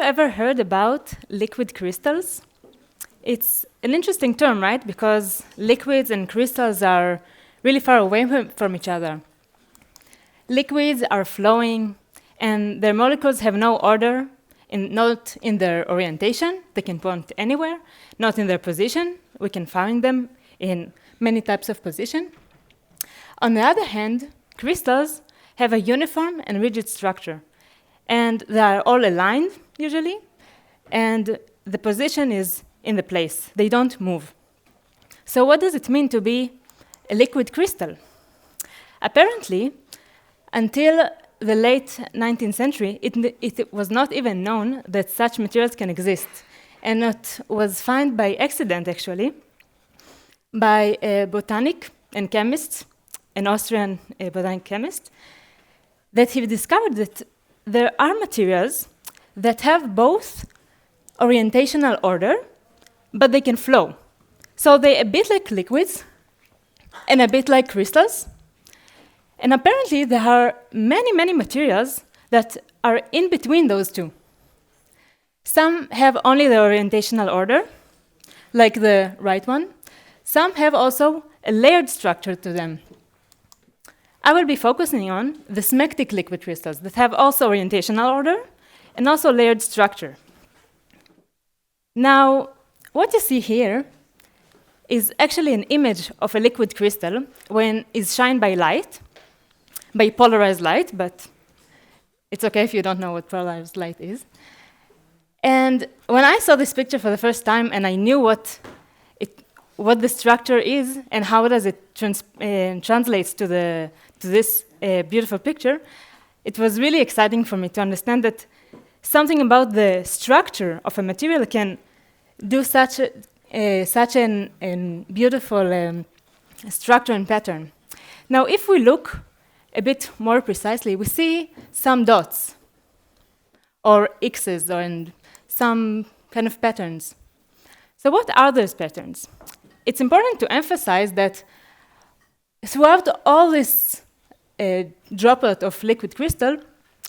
you ever heard about liquid crystals? It's an interesting term, right? Because liquids and crystals are really far away from each other. Liquids are flowing, and their molecules have no order, not in their orientation, they can point anywhere, not in their position, we can find them in many types of position. On the other hand, crystals have a uniform and rigid structure, and they are all aligned, usually, and the position is in the place. They don't move. So what does it mean to be a liquid crystal? Apparently, until the late 19th century, it was not even known that such materials can exist. And it was found by accident, actually, by a botanic and chemist, an Austrian botanic chemist, that he discovered that there are materials that have both orientational order, but they can flow. So they're a bit like liquids and a bit like crystals. And apparently there are many, many materials that are in between those two. Some have only the orientational order, like the right one. Some have also a layered structure to them. I will be focusing on the smectic liquid crystals that have also orientational order and also layered structure. Now, what you see here is actually an image of a liquid crystal when it's shined by light, by polarized light, but it's okay if you don't know what polarized light is. And when I saw this picture for the first time and I knew what the structure is and how does it translates to this beautiful picture, it was really exciting for me to understand that something about the structure of a material can do such an beautiful structure and pattern. Now, if we look a bit more precisely, we see some dots or X's and some kind of patterns. So what are those patterns? It's important to emphasize that throughout all this droplet of liquid crystal,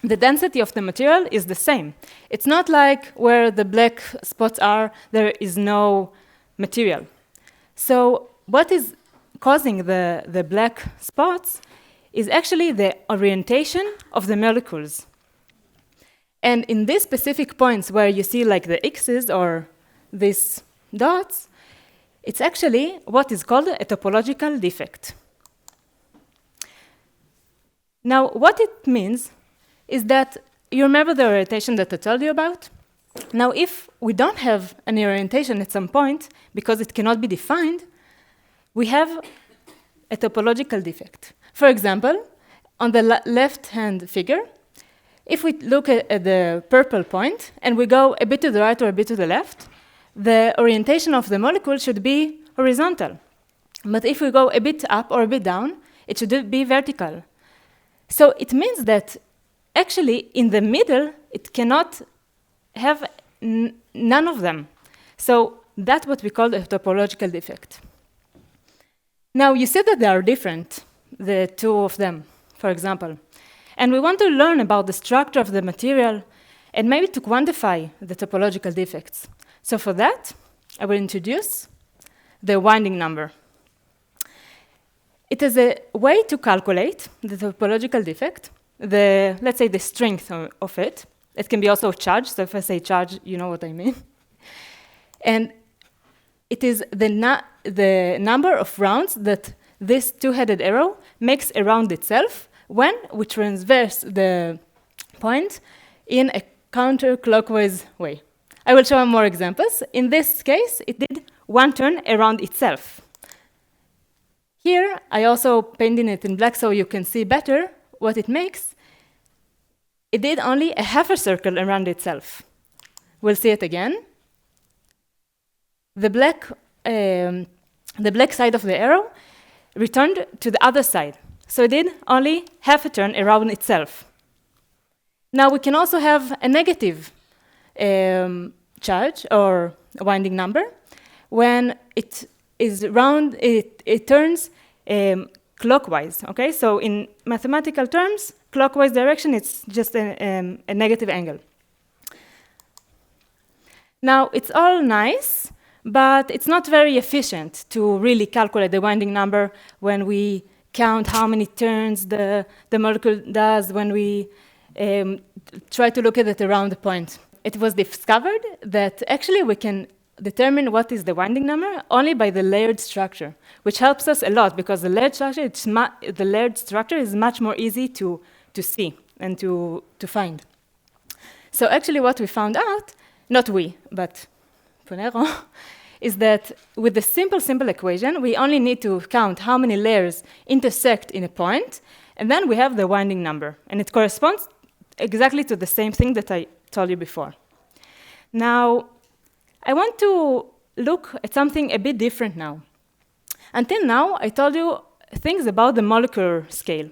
the density of the material is the same. It's not like where the black spots are, there is no material. So what is causing the black spots is actually the orientation of the molecules. And in these specific points where you see like the X's or these dots, it's actually what is called a topological defect. Now, what it means is that you remember the orientation that I told you about? Now, if we don't have an orientation at some point, because it cannot be defined, we have a topological defect. For example, on the left-hand figure, if we look at the purple point and we go a bit to the right or a bit to the left, the orientation of the molecule should be horizontal. But if we go a bit up or a bit down, it should be vertical. So it means that actually in the middle, it cannot have none of them. So that's what we call a topological defect. Now you see that they are different, the two of them, for example. And we want to learn about the structure of the material and maybe to quantify the topological defects. So for that, I will introduce the winding number. It is a way to calculate the topological defect, let's say the strength of it. It can be also charge, so if I say charge, you know what I mean. And it is the number of rounds that this two-headed arrow makes around itself when we transverse the point in a counterclockwise way. I will show more examples. In this case, it did one turn around itself. Here, I also painted it in black so you can see better what it makes. It did only a half a circle around itself. We'll see it again. The black side of the arrow returned to the other side. So it did only half a turn around itself. Now we can also have a negative charge or winding number. When it is round, it turns clockwise. Okay, so in mathematical terms, clockwise direction, it's just a negative angle. Now, it's all nice, but it's not very efficient to really calculate the winding number when we count how many turns the molecule does when we try to look at it around the point. It was discovered that actually we can determine what is the winding number only by the layered structure, which helps us a lot because the layered structure is much more easy to see and to find. So actually what we found out, not we, but Ponero, is that with the simple equation, we only need to count how many layers intersect in a point, and then we have the winding number. And it corresponds exactly to the same thing that I told you before. Now, I want to look at something a bit different now. Until now, I told you things about the molecular scale.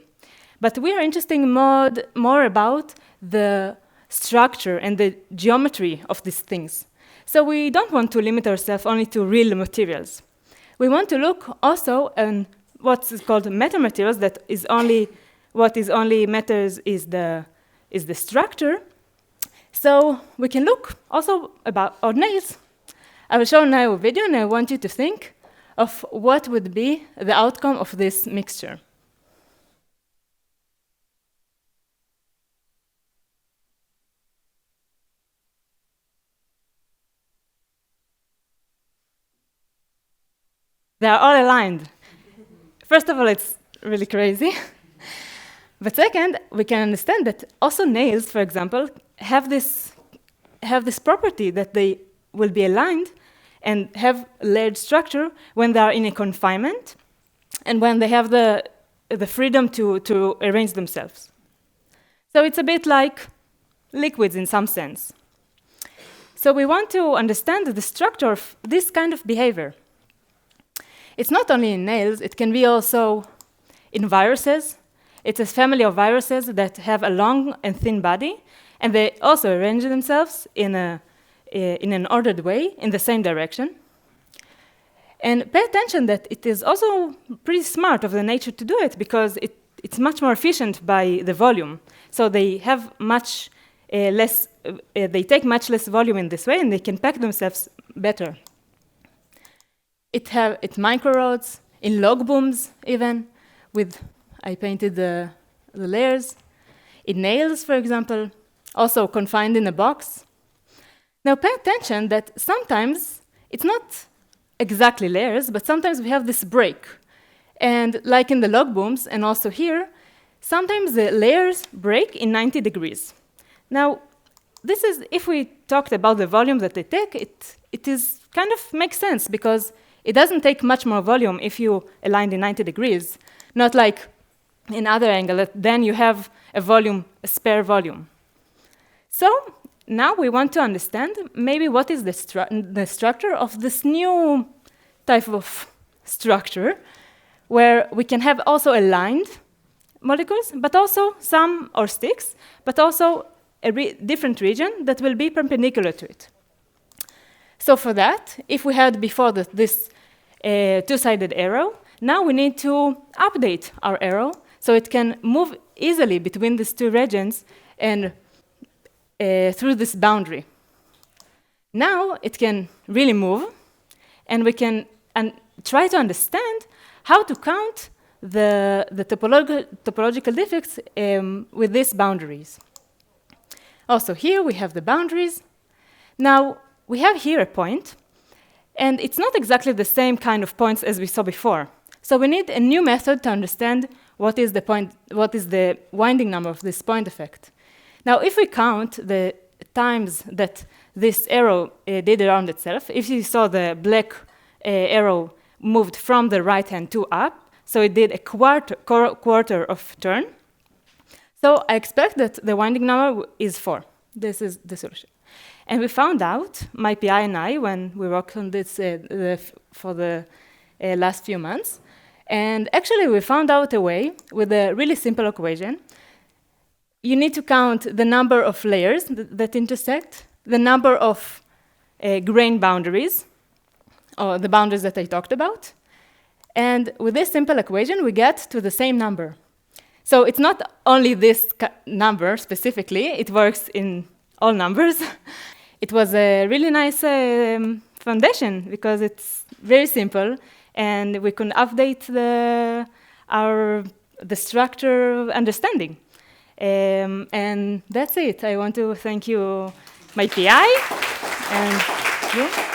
But we are interested more about the structure and the geometry of these things. So we don't want to limit ourselves only to real materials. We want to look also at what's called metamaterials, that is only what is only matters is the structure. So we can look also about our nails. I will show now a video, and I want you to think of what would be the outcome of this mixture. They are all aligned. First of all, it's really crazy. But second, we can understand that also nails, for example, have this property that they will be aligned and have layered structure when they are in a confinement and when they have the freedom to arrange themselves. So it's a bit like liquids in some sense. So we want to understand the structure of this kind of behavior. It's not only in nails, it can be also in viruses. It's a family of viruses that have a long and thin body, and they also arrange themselves in an ordered way in the same direction. And pay attention that it is also pretty smart of the nature to do it because it's much more efficient by the volume. So they have much less, they take much less volume in this way, and they can pack themselves better. It microrods, in log booms even, I painted the layers. In nails, for example, also confined in a box. Now pay attention that sometimes it's not exactly layers, but sometimes we have this break. And like in the log booms, and also here, sometimes the layers break in 90 degrees. Now, this is, if we talked about the volume that they take, it is kind of makes sense because it doesn't take much more volume if you align in 90 degrees, not like in other angle, that then you have a spare volume. So now we want to understand maybe what is the structure of this new type of structure, where we can have also aligned molecules, but also some, or sticks, but also a different region that will be perpendicular to it. So for that, if we had before this two-sided arrow, now we need to update our arrow so it can move easily between these two regions and through this boundary. Now it can really move, and we can try to understand how to count the topological defects with these boundaries. Also here we have the boundaries. Now we have here a point, and it's not exactly the same kind of points as we saw before. So we need a new method to understand what is the winding number of this point effect. Now, if we count the times that this arrow did around itself, if you saw the black arrow moved from the right hand to up, so it did a quarter of turn. So I expect that the winding number is 4. This is the solution. And we found out, my PI and I, when we worked on this for the last few months, and actually we found out a way with a really simple equation. You need to count the number of layers that intersect, the number of grain boundaries, or the boundaries that I talked about. And with this simple equation, we get to the same number. So it's not only this number specifically, it works in all numbers. It was a really nice foundation because it's very simple, and we can update the structure understanding. And that's it. I want to thank you, my PI, and you.